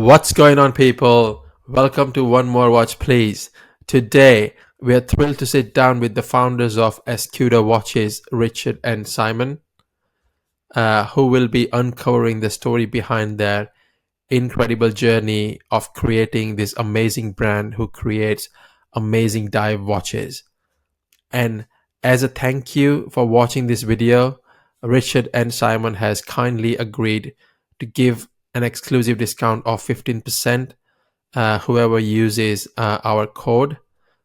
What's going on, people? Welcome to One More Watch, please. Today, we are thrilled to sit down with the founders of Escudo Watches, Richard and Simon, who will be uncovering the story behind their incredible journey of creating this amazing brand who creates amazing dive watches. And as a thank you for watching this video, Richard and Simon has kindly agreed to give an exclusive discount of 15% whoever uses our code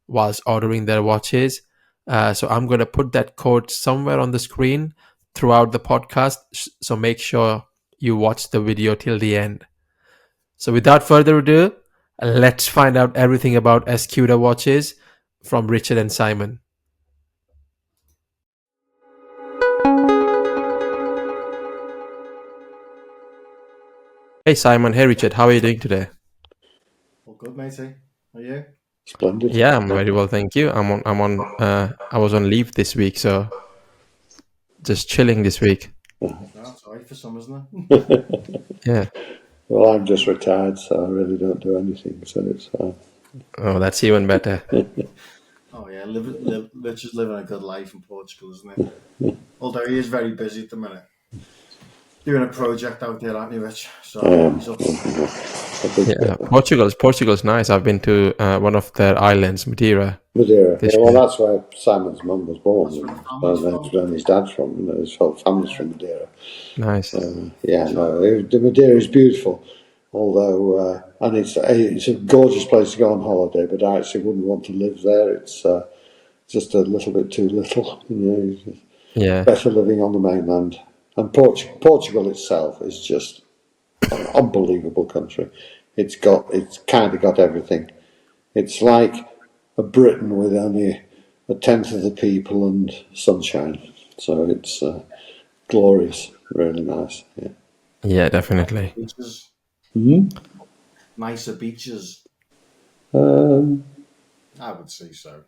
whilst ordering their watches. So I'm going to put that code somewhere on the screen throughout the podcast. So make sure you watch the video till the end. So without further ado, let's find out everything about Escudo Watches from Richard and Simon. Hey Simon, hey Richard, how are you doing today? All good, matey. How are you? Splendid. Yeah, I'm very well, thank you. I was on leave this week, so just chilling this week. That's all right for some, isn't it? Yeah. Well, I'm just retired, so I really don't do anything, so it's fine. Oh, that's even better. Oh yeah, Richard's living a good life in Portugal, isn't he? Although he is very busy at the minute. Doing a project out there, aren't you, Rich? So he's up. Yeah, Portugal's nice. I've been to one of their islands, Madeira. Madeira. This Yeah, well, year. that's where Simon's mum was born. That's where And family's that's from. where his dad's from. You know, his whole family's from Madeira. Nice. The Madeira is beautiful. Although, and it's a gorgeous place to go on holiday, but I actually wouldn't want to live there. It's just a little bit too little. You know, Yeah. better living on the mainland. And Portugal itself is just an unbelievable country. It's kind of got everything. It's like a Britain with only a tenth of the people and sunshine. So it's glorious, really nice. Yeah. Yeah, definitely. Beaches. Nicer beaches. Um, I would say so.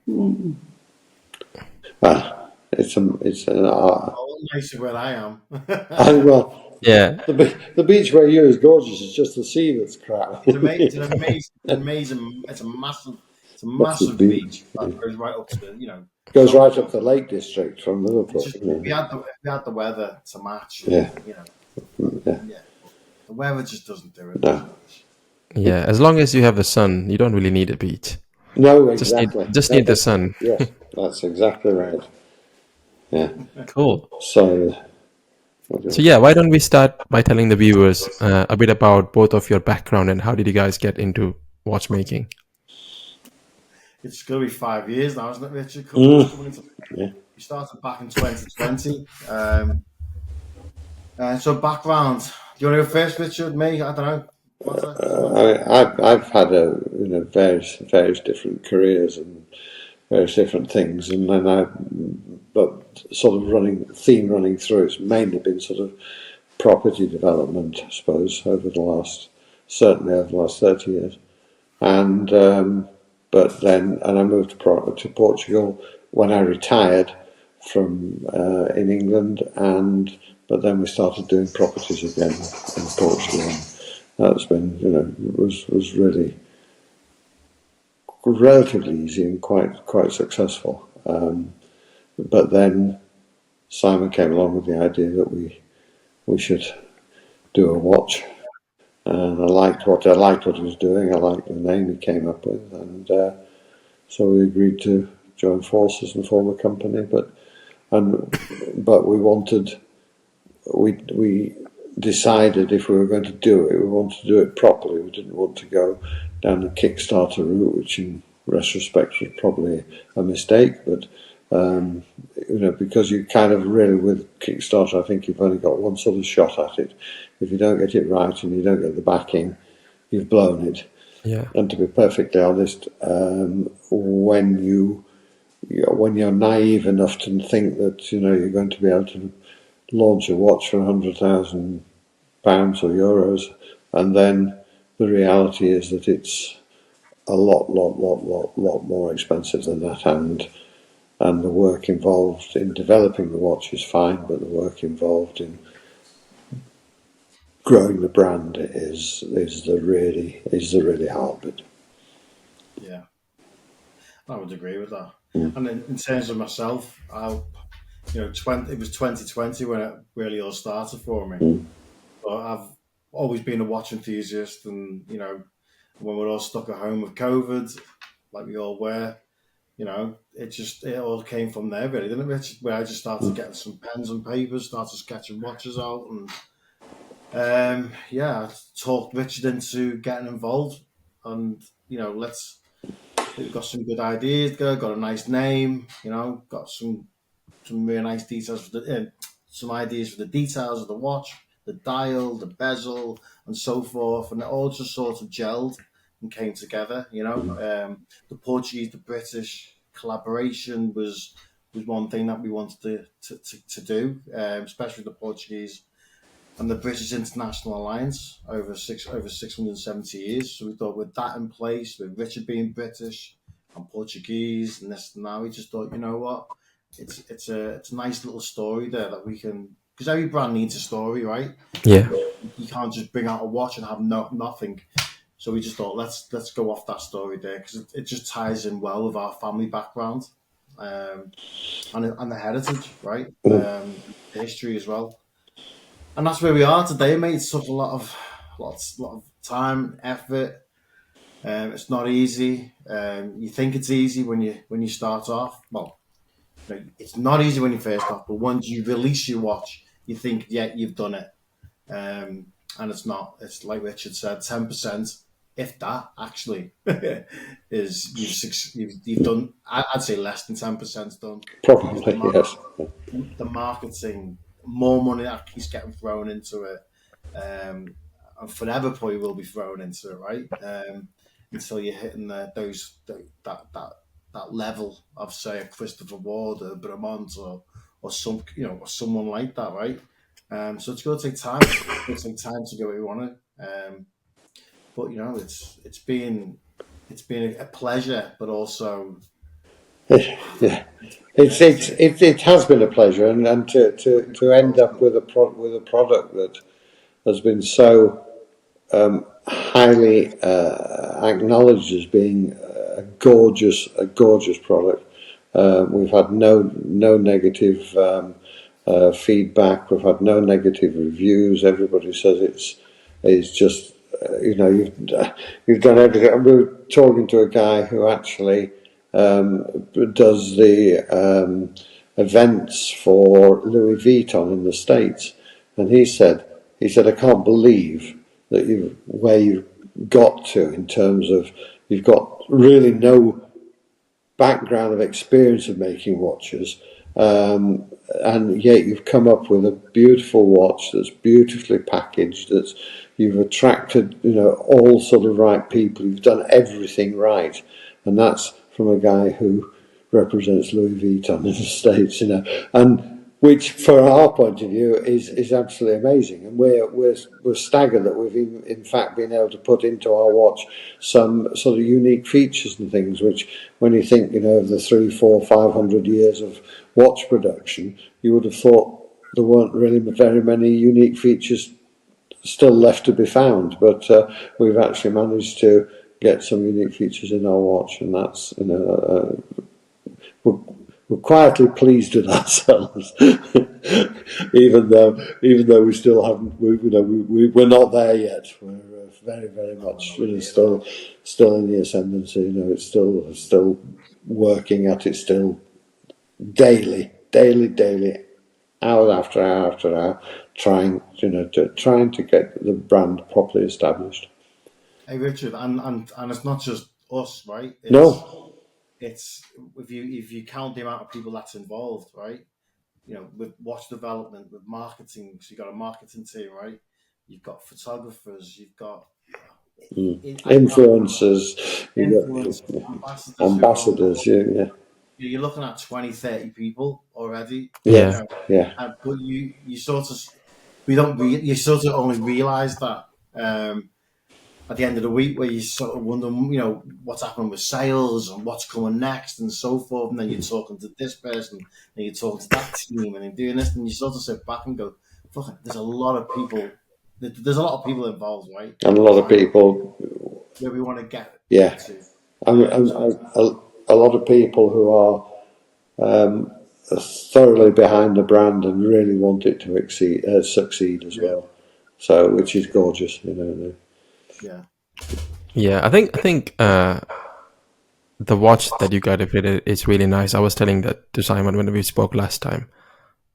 it's Oh, nicer where I am. well, Yeah. the beach where you're is gorgeous. It's just the sea that's crap. It's amazing. It's a massive beach that goes right up to the, Goes right up the Lake District from Liverpool. Just, if we had the weather to match, Yeah. yeah. The weather just doesn't do it. No. Yeah. As long as you have the sun, you don't really need a beach. No, exactly. Just need the sun. Yes, that's exactly right. Yeah. Cool. So Yeah, why don't we start by telling the viewers a bit about both of your background and how did you guys get into watchmaking? It's going to be 5 years now, isn't it, Richard? Yeah. We started back in 2020. So background. Do you want to go first, Richard? Me? I don't know. I've had various different careers and various different things, and then but sort of running through. It's mainly been sort of property development, I suppose, certainly over the last 30 years, and I moved to Portugal when I retired from in England, but then we started doing properties again in Portugal. And that's been, was really relatively easy and quite successful. But then Simon came along with the idea that we should do a watch, and I liked what he was doing. I liked the name he came up with, and so we agreed to join forces and form a company. But we decided if we were going to do it, we wanted to do it properly. We didn't want to go down the Kickstarter route, which in retrospect was probably a mistake, but because you kind of really, with Kickstarter, I think you've only got one sort of shot at it. If you don't get it right and you don't get the backing, you've blown it. Yeah. And to be perfectly honest, when you're naive enough to think that you're going to be able to launch a watch for £100,000 or euros, and then the reality is that it's a lot more expensive than that, and the work involved in developing the watch is fine, but the work involved in growing the brand is the really hard bit. Yeah, I would agree with that. And in terms of myself, it was 2020 when it really all started for me. But I've always been a watch enthusiast, and when we're all stuck at home with COVID, like we all were, it all came from there, really, didn't it? Where I just started getting some pens and papers, started sketching watches out, and I talked Richard into getting involved, and we've got some good ideas, got a nice name, got some really nice details for some ideas for the details of the watch, the dial, the bezel, and so forth, and it all just sort of gelled and came together. The Portuguese, the British collaboration was one thing that we wanted to do, especially the Portuguese and the British International Alliance over 670 years. So we thought, with that in place, with Richard being British and Portuguese and this and that, we just thought, you know what, it's a nice little story there that we can, because every brand needs a story, right? Yeah. You can't just bring out a watch and have nothing. So we just thought, let's go off that story there, because it just ties in well with our family background, and the heritage, right? The history as well. And that's where we are today, mate. It took a lot of time, effort. It's not easy. You think it's easy when you start off. Well, it's not easy when you first off, but once you release your watch, you think, yeah, you've done it. And it's not. It's like Richard said, 10%, if that, actually, is you've done. I'd say less than 10% done. Probably, yes. The marketing, more money that keeps getting thrown into it, and forever probably will be thrown into it, right? Until you're hitting that level of, say, a Christopher Ward, a Bremont, or someone like that, right? So it's going to take time. It's going to take time to get where you want it. But it's been a pleasure, but also Yeah. It has been a pleasure, and to end up with a product that has been so highly acknowledged as being a gorgeous product. We've had no negative feedback. We've had no negative reviews. Everybody says it's just you've done everything. And we were talking to a guy who actually does the events for Louis Vuitton in the States, and he said I can't believe that where you've got to in terms of you've got really no background of experience of making watches, and yet you've come up with a beautiful watch that's beautifully packaged, that's you've attracted all sort of right people, you've done everything right, and that's from a guy who represents Louis Vuitton in the States, and which, for our point of view, is absolutely amazing, and we're staggered that we've in fact been able to put into our watch some sort of unique features and things. Which, when you think of the 300, 400, 500 years of watch production, you would have thought there weren't really very many unique features still left to be found. But we've actually managed to get some unique features in our watch, and that's we're quietly pleased with ourselves, even though we still haven't. We're not there yet. We're very much still in the ascendancy. It's still working at it, still daily, hour after hour, trying to get the brand properly established. Hey, Richard, and it's not just us, right? No. It's if you count the amount of people that's involved, right? With watch development, with marketing, so you've got a marketing team, right? You've got photographers, you've got Influencers, influencers, ambassadors, yeah. You're looking at 20, 30 people already. Yeah. But you sort of you sort of only realise that at the end of the week, where you sort of wonder, what's happening with sales and what's coming next and so forth. And then you're talking to this person, and you're talking to that team, and you're doing this, and you sort of sit back and go, "Fuck it, there's a lot of people there's a lot of people involved, right? And a lot of people, Where we want to get yeah, to. and So a lot of people who are thoroughly behind the brand and really want it to succeed as well. So, which is gorgeous, you know. yeah, Yeah, I think the watch that you got fitted is really nice. I was telling that to Simon when we spoke last time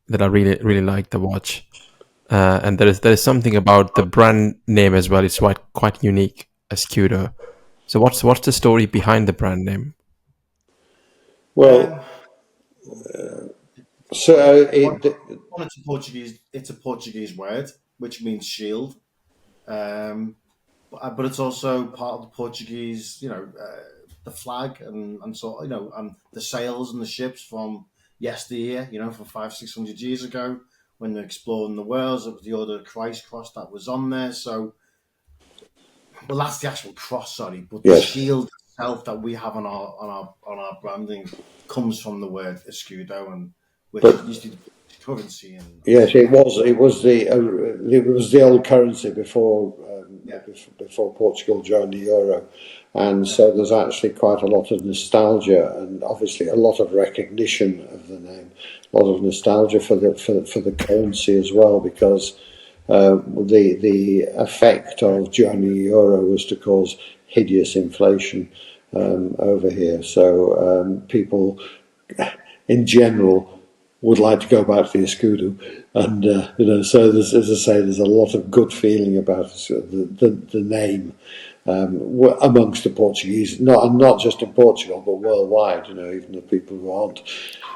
that I really like the watch, and there is something about the brand name as well. It's quite unique, Escudo. So what's the story behind the brand name? Well, so one, it's a Portuguese word which means shield. Um, but it's also part of the Portuguese, the flag and sort and the sails and the ships from yesteryear, from 500-600 years ago when they're exploring the world. It was the Order of Christ cross that was on there. So, well, that's the actual cross, sorry, but the yes, shield itself that we have on our branding comes from the word escudo, and which but used to be the currency and yes, stuff like that. it was the old currency Yeah, before Portugal joined the euro, and yeah, so there's actually quite a lot of nostalgia and obviously a lot of recognition of the name, a lot of nostalgia for the currency as well, because the effect of joining the euro was to cause hideous inflation over here. So people in general would like to go back to the Escudo, and so there's, as I say, there's a lot of good feeling about the name amongst the Portuguese, not just in Portugal but worldwide. Even the people who aren't,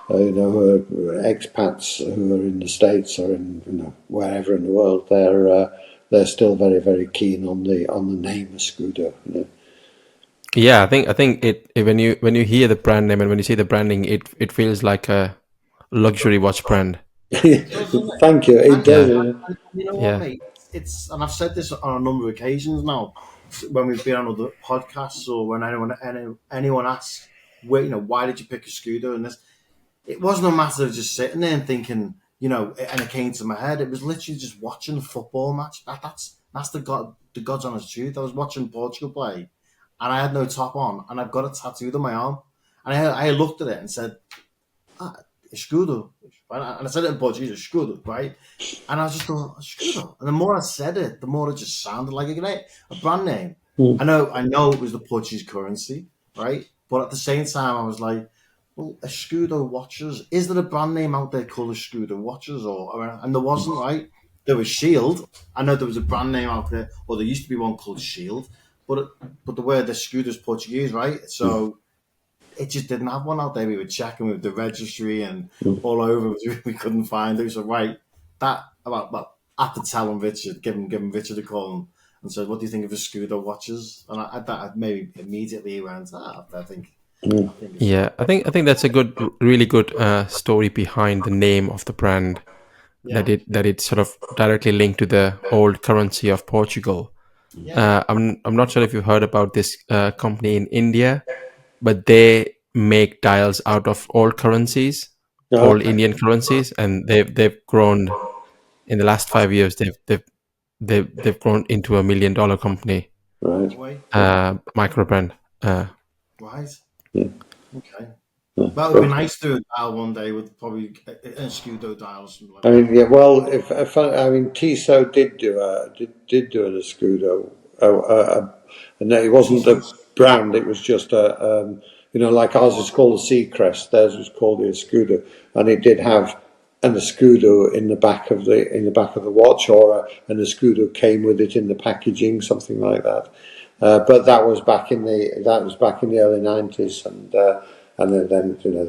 who are expats who are in the States or in wherever in the world, they're still very very keen on the name Escudo. Yeah, I think when you hear the brand name and when you see the branding, it feels like a luxury watch brand. it does, doesn't it? Thank you. It And, does. Yeah, and you know what, yeah, mate? And I've said this on a number of occasions now when we've been on other podcasts or when anyone asks, why did you pick a scooter? And this, it wasn't a matter of just sitting there and thinking, and it came to my head. It was literally just watching a football match. That's the God's honest truth. I was watching Portugal play, and I had no top on, and I've got it tattooed on my arm, and I looked at it and said, escudo. And I said it in Portuguese, escudo, right? And I just thought, escudo. And the more I said it, the more it just sounded like a brand name. I know it was the Portuguese currency, right? But at the same time, I was like, well, Escudo Watches, is there a brand name out there called Escudo Watches? And there wasn't, right? There was Shield. I know there was a brand name out there, or there used to be one called Shield, but the word Escudo is Portuguese, right? So it just didn't have one out there. We were checking with the registry and all over. We couldn't find it. So that about well, after telling Richard, giving Richard a call and said, "What do you think of Escudo watches?" And I maybe immediately went, I think it's yeah. I think that's a really good story behind the name of the brand. yeah, That it's sort of directly linked to the old currency of Portugal. yeah. I'm not sure if you've heard about this company in India, but they make dials out of old currencies, old Okay. Indian currencies, and they've grown in the last 5 years. They've grown into $1 million company, Right. No way, micro brand. right? Yeah. Okay. Yeah. Well, it would be nice to do a dial one day with probably an Escudo dial or something like I that. mean, yeah. Well, if I mean, Tissot did do an Escudo, and it wasn't a Jesus. brand. It was just like ours is called the Seacrest. Theirs was called the Escudo, and it did have an Escudo in the back of the watch, or an Escudo came with it in the packaging, something like that. But that was back in the early 90s, and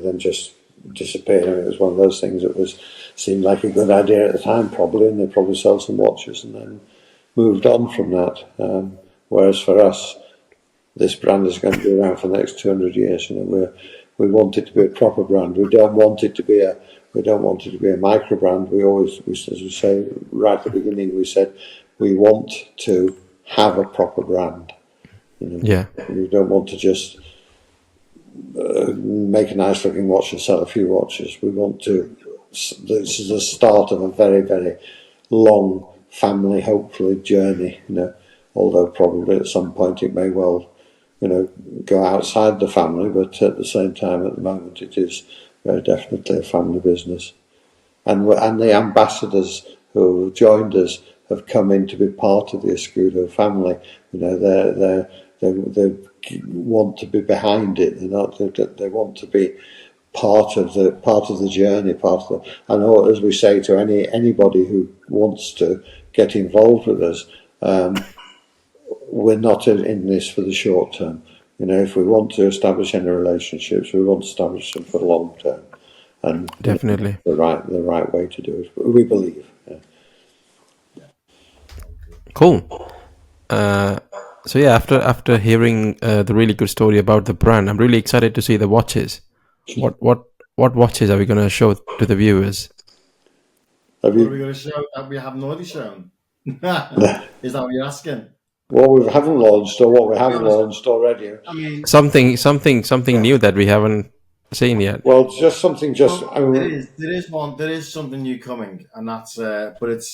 then just disappeared. I mean, it was one of those things that seemed like a good idea at the time, probably, and they probably sold some watches and then moved on from that. Whereas for us, this brand is going to be around for the next 200 years. We want it to be a proper brand. We don't want it to be a micro brand. As we say right at the beginning, we said we want to have a proper brand. Yeah, We don't want to just make a nice looking watch and sell a few watches. We want to. This is the start of a very, very long family, hopefully, journey. Although probably at some point it may well, go outside the family, but at the same time, at the moment, it is very definitely a family business. And the ambassadors who have joined us have come in to be part of the Escudo family. They want to be behind it. They want to be part of the journey. I know, as we say to anybody who wants to get involved with us, we're not in this for the short term. If we want to establish any relationships, we want to establish them for the long term. And Definitely. the right way to do it, we believe. Cool. So yeah, after hearing the really good story about the brand, I'm really excited to see the watches. What watches are we going to show to the viewers? What are we going to show that we haven't already shown? Is that what you're asking? What we haven't launched, or what we have launched already? I mean, something new that we haven't seen yet. Well, just something. There is something new coming, and that's but it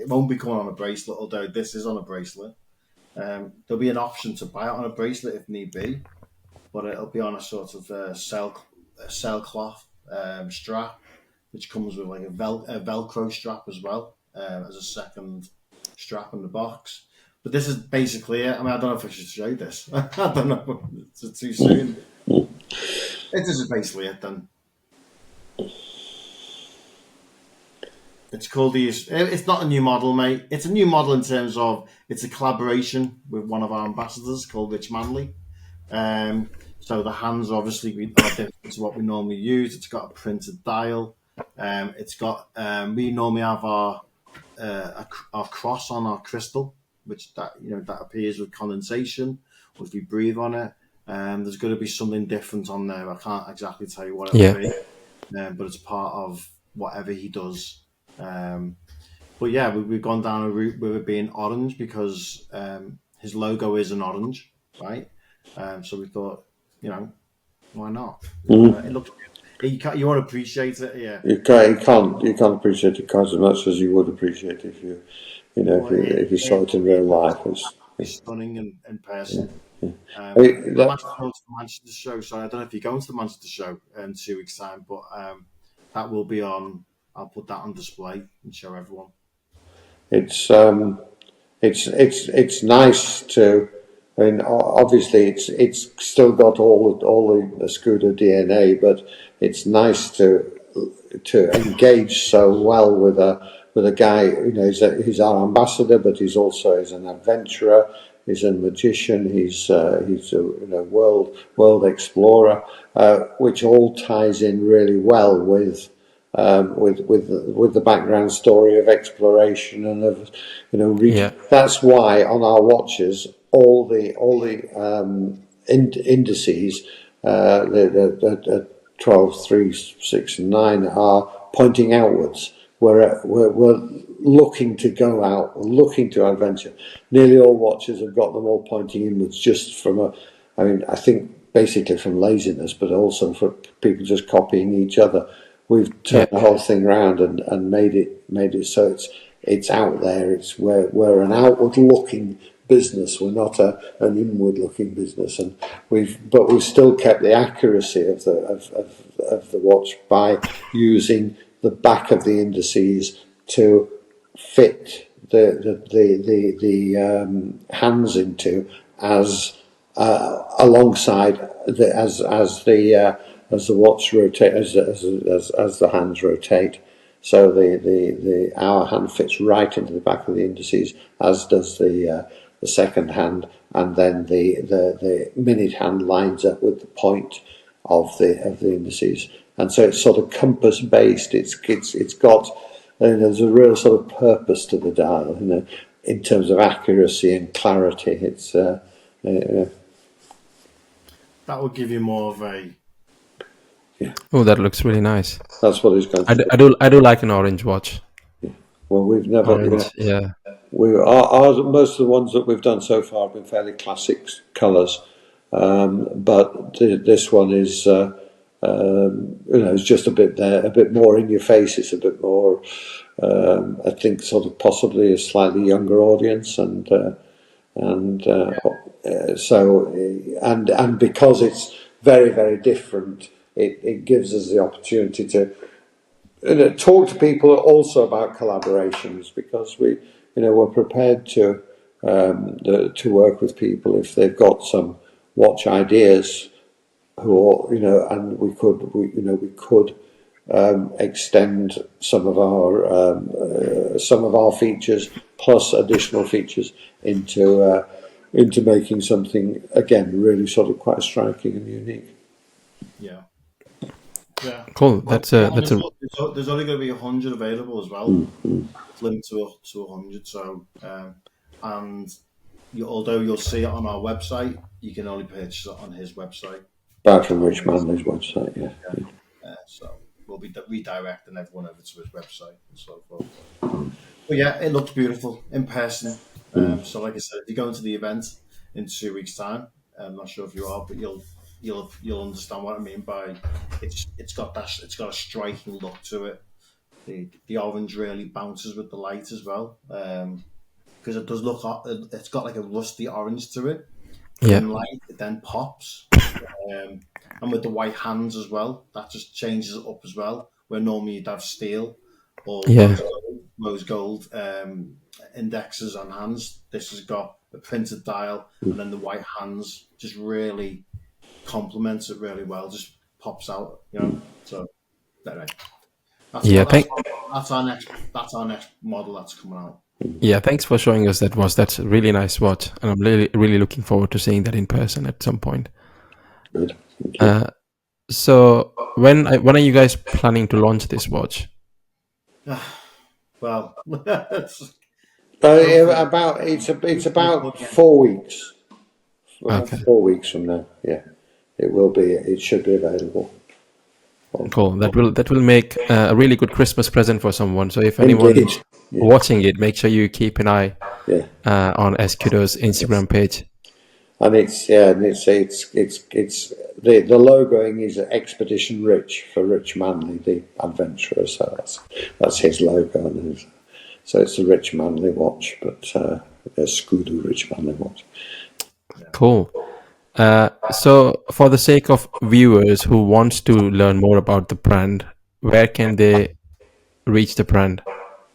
won't be coming on a bracelet. Although this is on a bracelet, there'll be an option to buy it on a bracelet if need be, but it'll be on a sort of sailcloth strap, which comes with like a Velcro strap as well as a second strap in the box. But this is basically it. I mean, I don't know if I should show this. I don't know. It's too soon. This is basically it then. It's called it's not a new model, mate. It's a new model in terms of it's a collaboration with one of our ambassadors called Rich Manley. So the hands obviously are different to what we normally use. It's got a printed dial. It's got we normally have our cross on our crystal, which that appears with condensation, or if we breathe on it. There's going to be something different on there. I can't exactly tell you what it will be, but it's part of whatever he does. But yeah, we've gone down a route with it being orange because his logo is an orange, right? So we thought, why not? It looks. You want to appreciate it, yeah. You can't appreciate it quite as much as you would appreciate it if you saw it in real life. It's stunning in person. I I'm actually going to the Manchester show, so I don't know if you're going to the Manchester show in 2 weeks' time, but that will be on. I'll put that on display and show everyone. It's nice to. I mean, obviously, it's still got all the Escudo DNA, but it's nice to engage so well with a guy. He's our ambassador, but he's an adventurer. He's a magician. He's a world explorer, which all ties in really well with the background story of exploration and of That's why on our watches all the indices, the 12, 3, 6, and 9 are pointing outwards. We're looking to go out, we're looking to adventure. Nearly all watches have got them all pointing inwards, just from I think basically from laziness, but also for people just copying each other. We've turned the whole thing around and made it so it's out there. We're an outward looking business. We're not an inward looking business, and we've still kept the accuracy of the watch by using the back of the indices to fit the hands into as alongside as the watch rotate as the hands rotate. So our hand fits right into the back of the indices, as does the second hand, and then the minute hand lines up with the point of the indices, and so it's sort of compass based. It's got there's a real sort of purpose to the dial, in terms of accuracy and clarity. It's that will give you more of a. Yeah. Oh, that looks really nice. That's what he's going to do. I do like an orange watch. Yeah. Well, we've never. Orange, yeah. Most of the ones that we've done so far have been fairly classic colours, but this one is, it's just a bit more in your face. It's a bit more I think sort of possibly a slightly younger audience, and because it's very, very different, it gives us the opportunity to talk to people also about collaborations, because we're prepared to work with people if they've got some watch ideas, and we could extend some of our features plus additional features into making something, again, really sort of quite striking and unique. Yeah. Yeah. Cool. Well, That's a there's only going to be 100 available as well. It's limited to 100. So, and although you'll see it on our website, you can only purchase it on his website. Apart from Rich Manley's website, yeah. So we'll be redirecting everyone over to his website and so forth. But yeah, it looks beautiful in person. So, like I said, if you go into the event in 2 weeks' time, I'm not sure if you are, but you'll understand what I mean by it's got a striking look to it. The orange really bounces with the light as well, because it does look. It's got like a rusty orange to it, but yeah in light it then pops. And with the white hands as well, that just changes it up as well. Where normally you'd have steel or yeah rose gold indexes on hands, this has got a printed dial, and then the white hands just really complements it really well. Just pops out, So anyway, yeah. that's our next model that's coming out. Yeah, thanks for showing us that watch. That's a really nice watch, and I'm really, really looking forward to seeing that in person at some point. Good. Thank you. So when are you guys planning to launch this watch? Well, It's about 4 weeks. Okay. 4 weeks from now, yeah, it will be. It should be available. Cool. That will make a really good Christmas present for someone. So if anyone Indeed. Yeah. watching it, make sure you keep an eye Yeah. on Escudo's Instagram page. And it's the logoing is Expedition Rich for Rich Manley, the adventurer. So that's his logo, and so it's a Rich Manley watch, but Escudo Rich Manley watch. Cool. So for the sake of viewers who want to learn more about the brand, where can they reach the brand?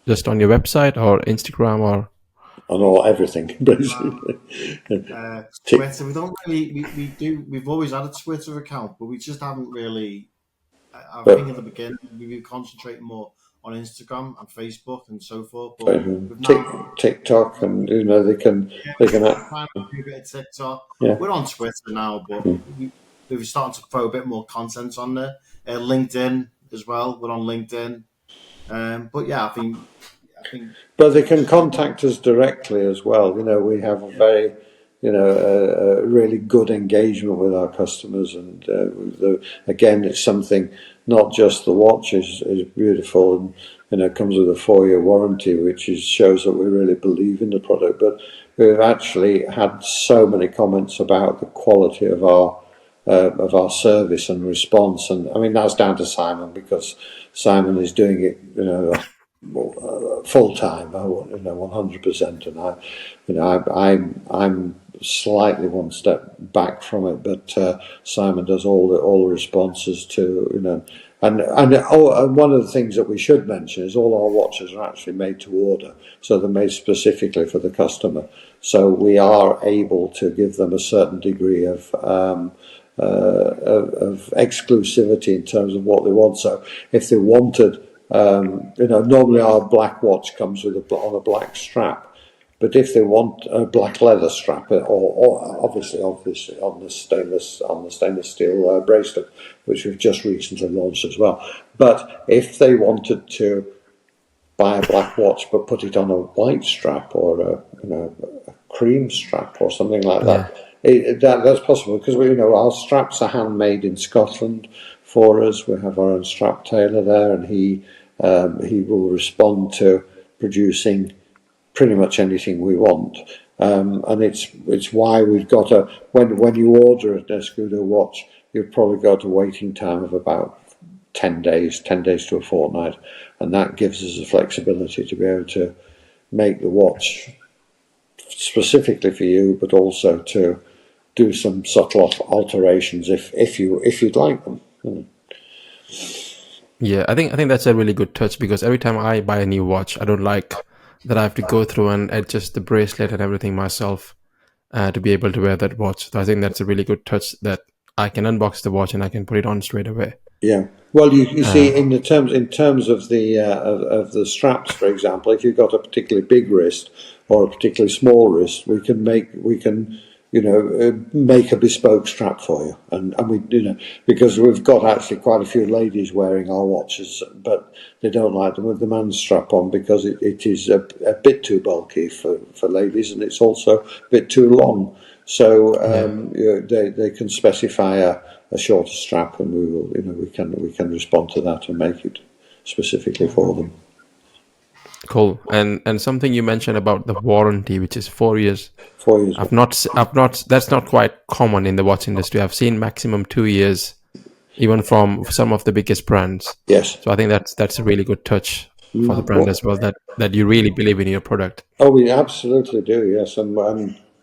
Just on your website or Instagram or? On everything, basically. Twitter. We don't really. We've always had a Twitter account, but we just haven't really. I think in the beginning we were concentrating more on Instagram and Facebook and so forth. But TikTok, and they can. Trying to do a bit of TikTok. Yeah. We're on Twitter now, but we're starting to throw a bit more content on there. LinkedIn as well. We're on LinkedIn. But yeah, I think. But they can contact us directly as well. We have a very, a really good engagement with our customers, and again, it's something. Not just the watch is beautiful, and it comes with a 4-year warranty, which shows that we really believe in the product. But we've actually had so many comments about the quality of our service and response, and I mean that's down to Simon, because Simon is doing it, full time, 100%, and I'm slightly one step back from it, but Simon does all the responses to, and one of the things that we should mention is all our watches are actually made to order, so they're made specifically for the customer. So we are able to give them a certain degree of exclusivity in terms of what they want. So if they wanted, normally our black watch comes with on a black strap. But if they want a black leather strap, or obviously on the stainless steel bracelet, which we've just recently launched as well. But if they wanted to buy a black watch but put it on a white strap or a cream strap or something like that, that's possible, because our straps are handmade in Scotland for us. We have our own strap tailor there, and he will respond to producing pretty much anything we want, and it's why we've got when you order an Escudo watch, you've probably got a waiting time of about 10 days, 10 days to a fortnight, and that gives us the flexibility to be able to make the watch specifically for you, but also to do some subtle alterations if you'd like them. Yeah, I think that's a really good touch, because every time I buy a new watch, I don't like that I have to go through and adjust the bracelet and everything myself to be able to wear that watch. So I think that's a really good touch, that I can unbox the watch and I can put it on straight away. Yeah. Well, you see, in terms of the of the straps, for example, if you've got a particularly big wrist or a particularly small wrist, we can make a bespoke strap for you, and we because we've got actually quite a few ladies wearing our watches, but they don't like them with the man's strap on because it is a bit too bulky for ladies, and it's also a bit too long. So they can specify a shorter strap, and we can respond to that and make it specifically for them. Cool. And something you mentioned about the warranty, which is 4 years. 4 years. I've not. That's not quite common in the watch industry. I've seen maximum 2 years, even from some of the biggest brands. Yes. So I think that's a really good touch for the brand as well. That you really believe in your product. Oh, we absolutely do. Yes,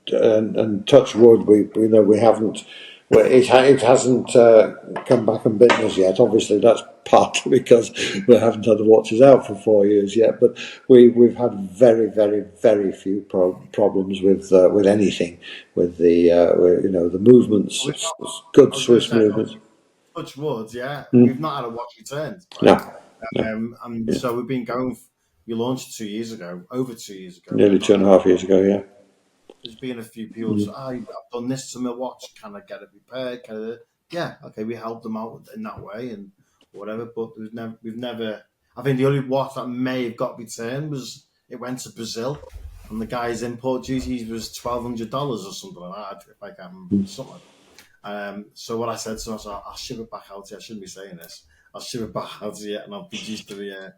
and touch wood, we haven't. Well, it hasn't come back and bitten us yet. Obviously, that's partly because we haven't had the watches out for 4 years yet. But we've had very, very, very few problems with anything, with the movements, good Swiss movements. Touch wood, yeah. We've not had a watch returned. Right? No. So we've been going. We launched 2 years ago, over 2 years ago. Nearly 2.5 years ago, yeah. There's been a few people say, I've done this to my watch, can I get it repaired? Yeah, okay, we helped them out in that way and whatever, but we've never, I think the only watch that may have got returned was, it went to Brazil, and the guy's import duties was $1,200 or something like that, if I can remember, something like that. So what I said to him, I said, I'll ship it back out to you, I shouldn't be saying this, I'll ship it back out to you and I'll produce the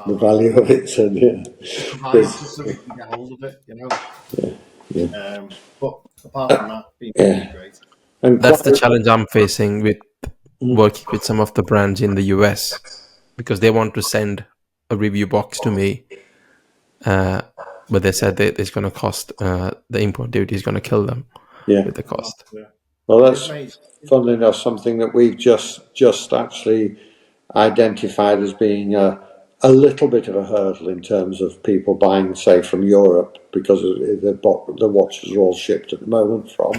value of it, so yeah. So we can get hold of it, Yeah. But apart from that, being great. And that's the challenge I'm facing with working with some of the brands in the US, because they want to send a review box to me, but they said that it's going to cost, the import duty is going to kill them with the cost. Well, that's funnily enough something that we've just actually identified as being a little bit of a hurdle in terms of people buying, say, from Europe, because the watches are all shipped at the moment from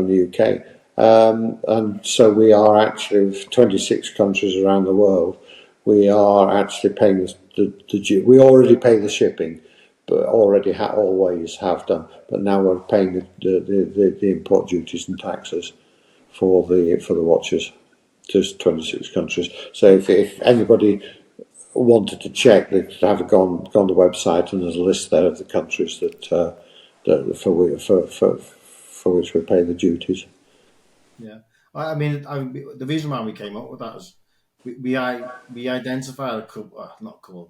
the UK. And so we are actually, with 26 countries around the world, we are actually paying the we already pay the shipping, but already always have done. But now we're paying the import duties and taxes for the watches. Just 26 countries. So if anybody wanted to check, they could have gone to the website, and there's a list there of the countries that for which we pay the duties. Yeah, I mean, the reason why we came up with that is we identified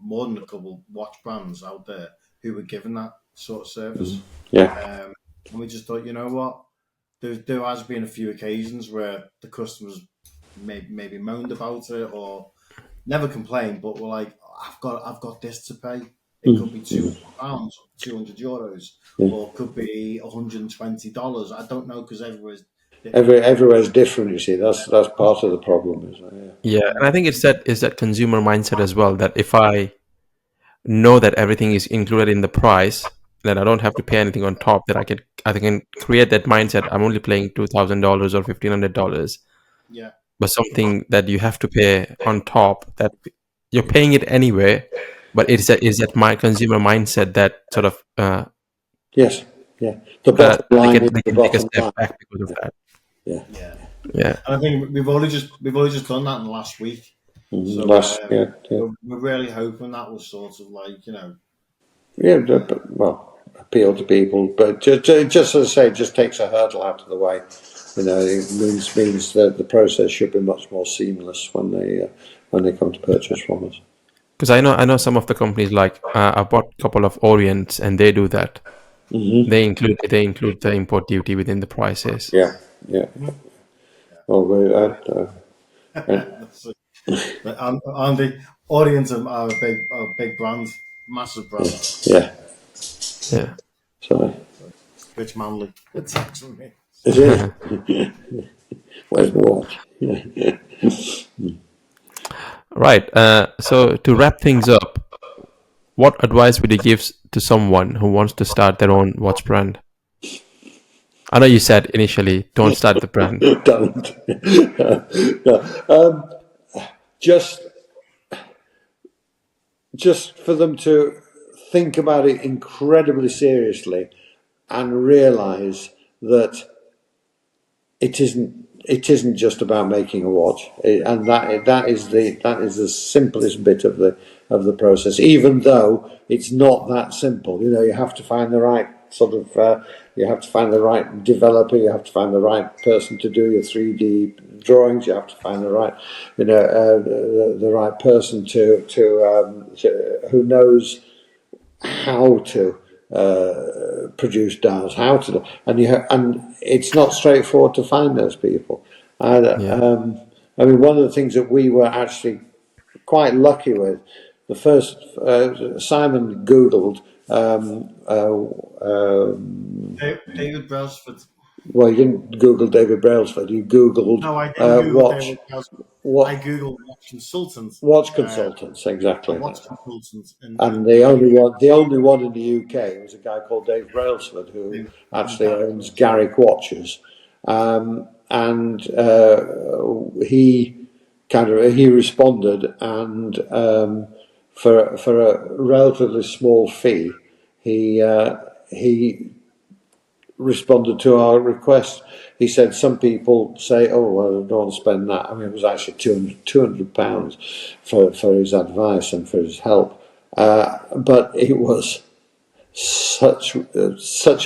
more than a couple watch brands out there who were given that sort of service. Yeah, and we just thought, you know what, there has been a few occasions where the customers maybe moaned about it or never complained, but were like, I've got this to pay. It could be £200, €200, or it could be $120. I don't know, because everywhere's different. You see, that's part of the problem, isn't it? Yeah, and I think it's that consumer mindset as well, that if I know that everything is included in the price, that I don't have to pay anything on top, that I can create that mindset. I'm only paying $2,000 or $1,500. Yeah. But something that you have to pay on top, that you're paying it anyway, but is that my consumer mindset that sort of yes, yeah. The bottom line they can take a step back because of that. Yeah. And I think we've only just done that in the last week. So we're really hoping that was sort of like, appeal to people, but just as I say, just takes a hurdle out of the way. It means that the process should be much more seamless when they come to purchase from us. Because I know some of the companies, like I bought a couple of Orients, and they do that. Mm-hmm. They include the import duty within the prices. Yeah. Well, And the audience are a big brand, massive brand. Yeah. Yeah. So Rich Manley. It's actually it is. Where's the watch? Right. So to wrap things up, what advice would you give to someone who wants to start their own watch brand? I know you said initially, don't start the brand. Don't. No. Just for them to think about it incredibly seriously and realise that it isn't just about making a watch, and that is the simplest bit of the process. Even though it's not that simple, you have to find the right sort of you have to find the right developer, you have to find the right person to do your 3D drawings, you have to find the right the right person to who knows how to produce dials, how to, and it's not straightforward to find those people. Yeah. I mean, one of the things that we were actually quite lucky with, the first Simon Googled. David Brailsford. Well, you didn't Google David Brailsford. You Googled No, I didn't Google watch David Brailsford. I what Googled watch consultant, watch uh, consultants a exactly. watch consultant And in the the only UK. one, the only one in the UK was a guy called Dave Brailsford, who And actually Gareth owns Wilson. Garrick Watches, and he responded, and for a relatively small fee, he responded to our request. He said some people say, "Oh, well, I don't want to spend that." I mean, it was actually £200 for his advice and for his help, but it was such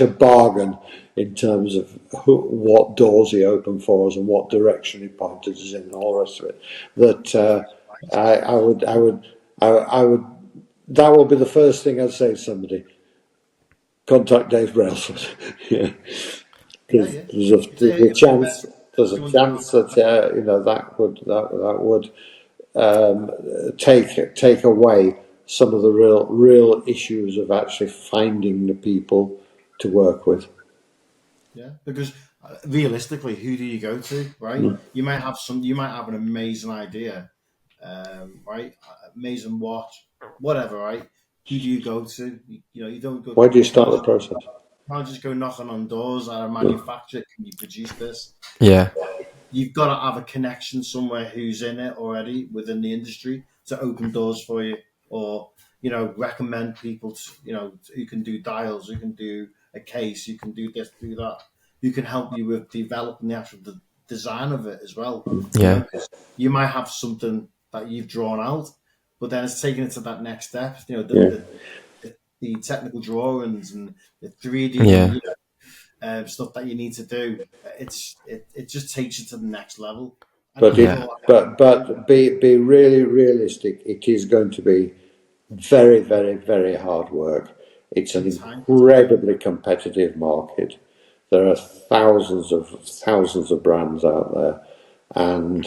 a bargain in terms of what doors he opened for us and what direction he pointed us in and all the rest of it. That I would. That would be the first thing I'd say to somebody: contact Dave Brailsford. Yeah. Yeah, Because yeah. there's a If you chance invest there's a chance £200 that that would take away some of the real issues of actually finding the people to work with. Yeah, because realistically, who do you go to, right? You might have an amazing idea, right? Amazing watch, whatever, right? Who do you go to? You don't go. Why do you You start can't the just process? go knocking on doors at a No. manufacturer. Can you produce this? Yeah. You've got to have a connection somewhere who's in it already within the industry to open doors for you, or recommend people to, who can do dials, who can do a case, who can do this, do that, who can help you with developing the actual design of it as well. Yeah. 'Cause you might have something that you've drawn out, but then it's taking it to that next step. Yeah, The technical drawings and the 3D, Yeah. stuff that you need to do. It just takes you to the next level, and but that's Yeah. all I do. be really realistic. It is going to be very, very, very hard work. It's an And time. incredibly competitive market. There are thousands of brands out there, and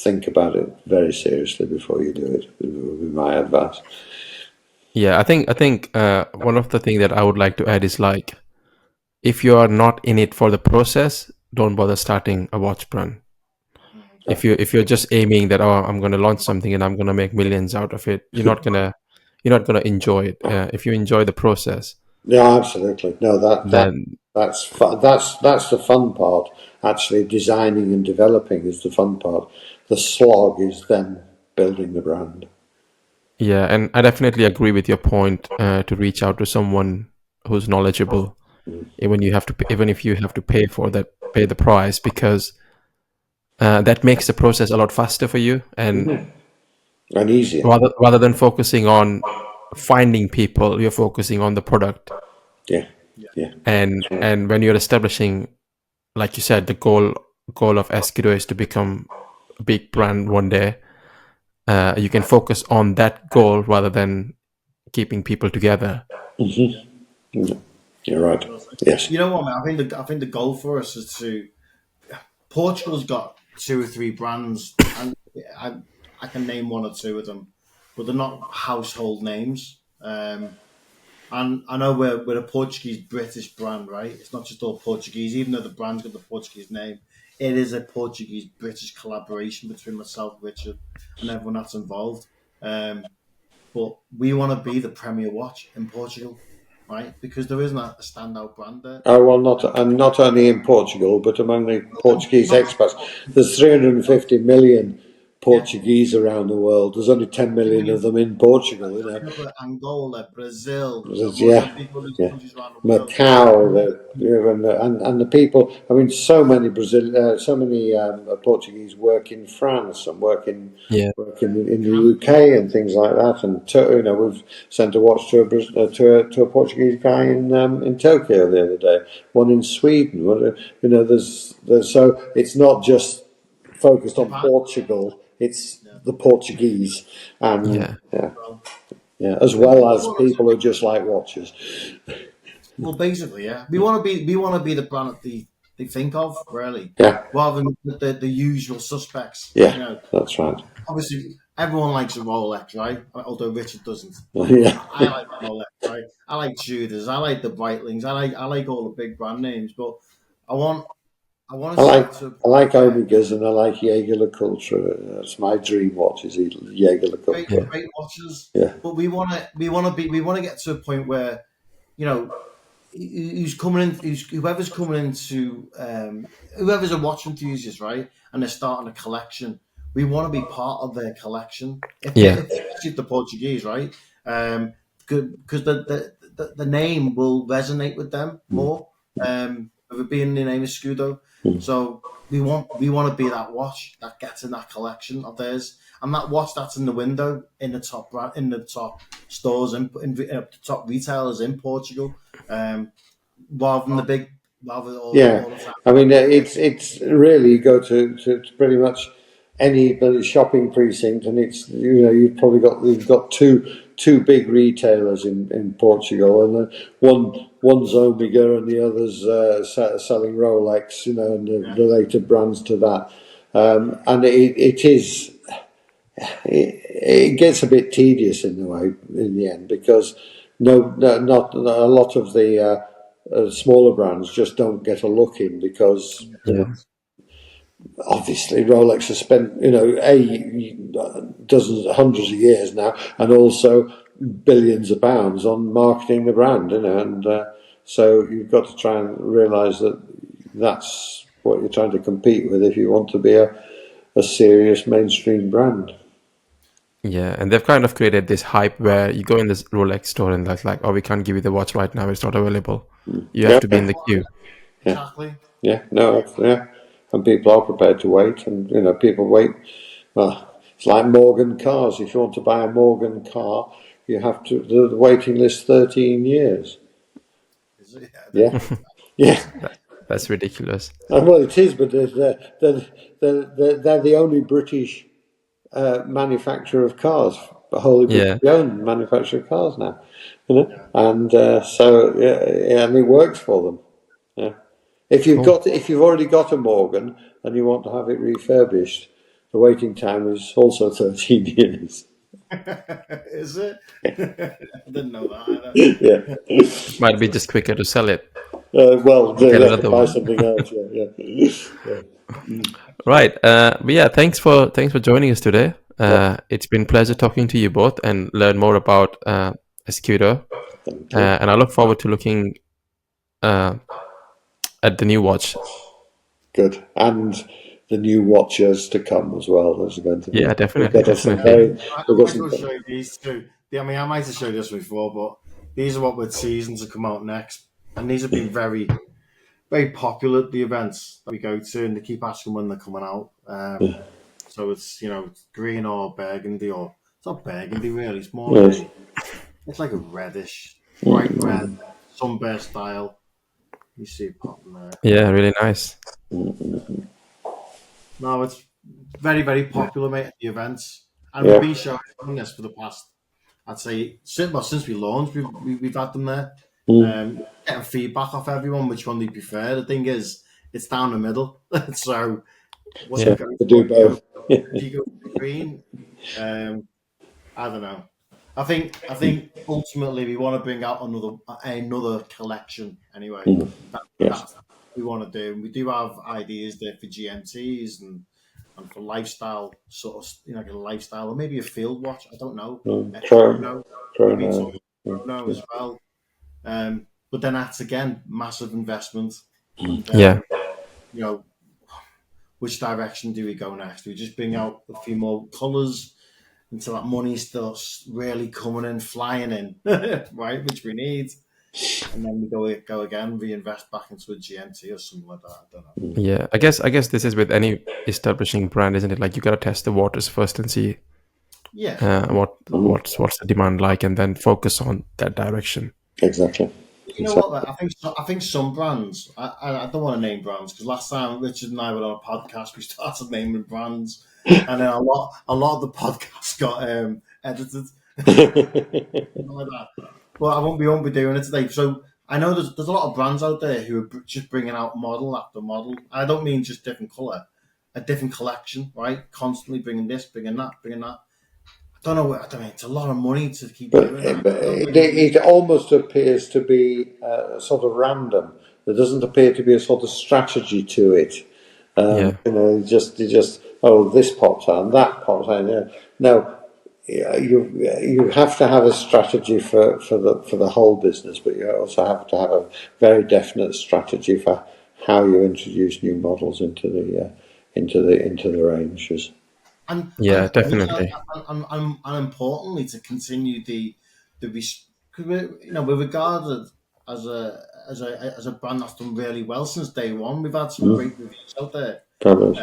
think about it very seriously before you do it. Would be my advice. Yeah. I think one of the things that I would like to add is like, if you are not in it for the process, don't bother starting a watch brand. If you're just aiming that, oh, I'm going to launch something and I'm going to make millions out of it, you're not gonna enjoy it. If you enjoy the process, No, absolutely. No, then that's fun. That's the fun part. Actually, designing and developing is the fun part. The slog is then building the brand. yeah. And I definitely agree with your point, to reach out to someone who's knowledgeable, even if you have to pay the price, because that makes the process a lot faster for you. And And easier. rather than focusing on finding people, you're focusing on the product. Yeah, yeah. And when you're establishing, like you said, the goal of Escudo is to become a big brand one day, you can focus on that goal rather than keeping people together. You're right. Yes. You know what, man? I think the goal for us is to. Portugal's got two or three brands, and I can name one or two of them, but they're not household names. And I know we're a Portuguese British brand, right? It's not just all Portuguese, even though the brand's got the Portuguese name. It is a Portuguese British collaboration between myself, Richard, and everyone that's involved. But we want to be the premier watch in Portugal, right? Because there isn't a standout brand there. Oh well, not only in Portugal, but among the Portuguese Not expats. There's 350 million yeah, Portuguese around the world. There's only 10 million of them in Portugal. Angola, Brazil, Yeah, Mozambique, all these yeah. countries around the world. Macau, and the people. I mean, so many Portuguese work in France and Yeah. work in the UK and things like that. And we've sent a watch to a Portuguese guy in Tokyo the other day. One in Sweden. There's so it's not just focused on Japan, Portugal. It's yeah. the Portuguese and Yeah. Well, yeah, as we well as want to, people who just like watches. well, basically, yeah. We want to be the brand that they think of, really, Yeah, rather than the usual suspects. yeah, that's right. Obviously, everyone likes a Rolex, right? Although Richard doesn't. Yeah, I like Rolex, right? I like Tudors. I like the Breitlings. I like all the big brand names, but I want I want I to see like it to a I point like where Omegas and I like Jaeger Culture. That's my dream watch is Jaeger great, Culture. great watches, Yeah, but we want to get to a point where you know who's coming in, whoever's coming into whoever's a watch enthusiast, right? And they're starting a collection. We want to be part of their collection, Yeah. especially if the Portuguese, right? Because the name will resonate with them more. Of it being the name Escudo, so we want to be that watch that gets in that collection of theirs, and that watch that's in the window in the top stores in top retailers in Portugal, rather than the big, rather than yeah. all the time. I mean, it's really you go to pretty much any bloody shopping precinct, and it's you've got two big retailers in Portugal, and one's Omega and the other's selling Rolex, and the Yeah, related brands to that, and it gets a bit tedious in the way in the end because not a lot of the smaller brands just don't get a look in because Yeah. obviously Rolex has spent dozens hundreds of years now and also billions of pounds on marketing the brand, and so you've got to try and realise that that's what you're trying to compete with if you want to be a serious mainstream brand. Yeah. And they've kind of created this hype where you go in this Rolex store and that's like, oh, we can't give you the watch right now. It's not available. You have Yeah, to be in the queue. yeah. exactly. Yeah, no, yeah, and people are prepared to wait, and people wait. Well, it's like Morgan cars. If you want to buy a Morgan car, you have to the waiting list 13 years. Is it? Yeah, I didn't Yeah, know that. yeah. That's ridiculous. Well, it is, but they're the only British manufacturer of cars, wholly British Yeah. owned manufacturer of cars now. Yeah. And so yeah, and it works for them. Yeah. Cool. If you've already got a Morgan and you want to have it refurbished, the waiting time is also 13 years. Is it? I didn't know that Yeah. It might be just quicker to sell it, Well, get yeah, another buy one. something else. Yeah, yeah. Right. But yeah, thanks for joining us today. Yeah. It's been a pleasure talking to you both and learn more about Escudo. Thank you. And I look forward to looking uh, at the new watch. Good. And the new watches to come as well. There's going to be. Yeah, We've definitely, got us some definitely. very. I We've got might as some. well show you these two. I mean, I might have showed this before, but these are what we're teasing to come out next. And these have been very, very popular at the events that we go to, and they keep asking when they're coming out. So it's, it's green or burgundy, or it's not burgundy really, it's more Yes. it's like a reddish, bright red, sunburst style. You see it popping there. Yeah, really nice. No, it's very, very popular, mate, at the events. And we've Yeah. been showing this for the past, I'd say, since we launched, we've had them there. Getting feedback off everyone, which one they prefer. The thing is, it's down the middle. So, what Yeah. you go To do for, both. if you go for the green, I don't know. I think ultimately we want to bring out another collection anyway. Yes. That's what we want to do. And we do have ideas there for GMTs and for lifestyle sort of like a lifestyle or maybe a field watch. I don't know. Chrono. Chrono, maybe Chrono. talking chrono as well. But then that's again massive investment. And Yeah. you know, which direction do we go next? Do we just bring out a few more colours until that money starts really coming in, flying in, right? Which we need, and then we go again, reinvest back into a GMT or something like that. I don't know. Yeah. I guess this is with any establishing brand, isn't it? Like you gotta test the waters first and see Yeah, what's the demand like, and then focus on that direction. Exactly. you know what? Like, I think some brands. I don't want to name brands because last time Richard and I were on a podcast, we started naming brands, and then a lot of the podcasts got edited. Like that. Well, we won't be doing it today. So I know there's a lot of brands out there who are just bringing out model after model. I don't mean just different color, a different collection, right? Constantly bringing this, bringing that, bringing that. I don't know. I don't mean it's a lot of money to keep But doing that. it, it almost appears to be sort of random. There doesn't appear to be a sort of strategy to it. Yeah. You just oh, this pops on, that pops on. Yeah. No, you have to have a strategy for the whole business, but you also have to have a very definite strategy for how you introduce new models into the ranges. and Yeah. and also Definitely. and importantly to continue the because we're regarded as a brand that's done really well since day one. We've had some great reviews out there. Fabulous.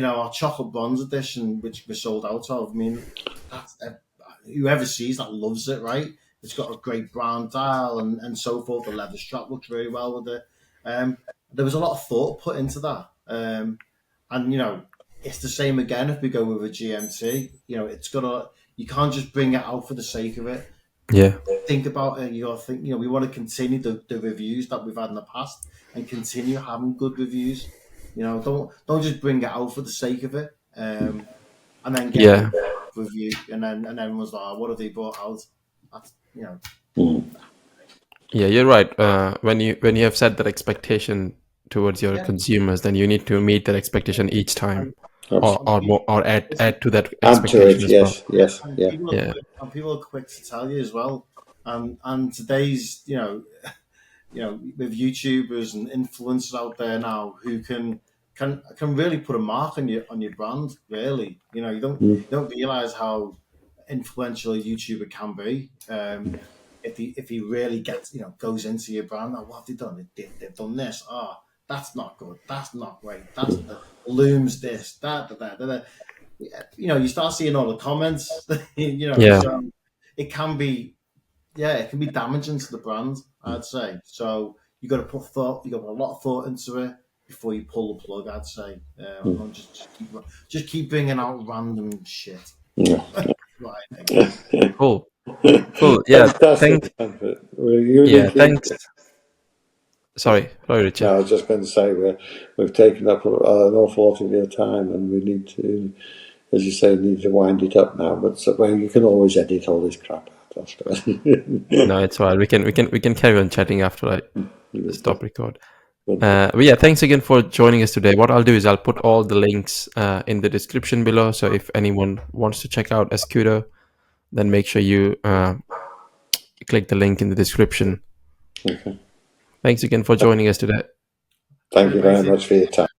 Our chocolate bronze edition, which we sold out of. I mean, that's whoever sees that loves it, right? It's got a great brown dial and so forth. The leather strap looks really well with it. Um, there was a lot of thought put into that, and it's the same again if we go with a GMT. It's gotta. You can't just bring it out for the sake of it. Yeah. Think about it. You got to think. We want to continue the reviews that we've had in the past and continue having good reviews. Don't just bring it out for the sake of it, and then get a Yeah. review, and then everyone's like, "What have they brought out?" That's Yeah. You're right. When you have set that expectation towards your yeah. consumers, then you need to meet that expectation each time, or Absolutely. or more, or add to that Add to expectation it, as well. yes, yes, And yeah. people are Yeah. quick, to tell you as well. And today's with YouTubers and influencers out there now who can really put a mark on your brand. Really, you don't realize how influential a YouTuber can be. If he really gets goes into your brand. Oh, what have they done? They've done this. That's not good. That's not great. That's the looms this. That. You start seeing all the comments. Yeah. So it can be it can be damaging to the brand, I'd say. So you got to put thought, you got to put a lot of thought into it before you pull the plug. I'd say, and just keep bringing out random shit. Yeah. Right. Cool. Cool. Yeah. Thanks. Fantastic, Sanford. We're Yeah. uniquely. Thanks. Sorry, No, Richard. I was just going to say we've taken up an awful lot of your time, and we need to, as you say, need to wind it up now. But well, you can always edit all this crap out after. No, it's all right. We can carry on chatting after I Good. stop record. But yeah, thanks again for joining us today. What I'll do is I'll put all the links in the description below. So if anyone wants to check out Escudo, then make sure you click the link in the description. Okay. Thanks again for joining us today. Thank you very much for your time.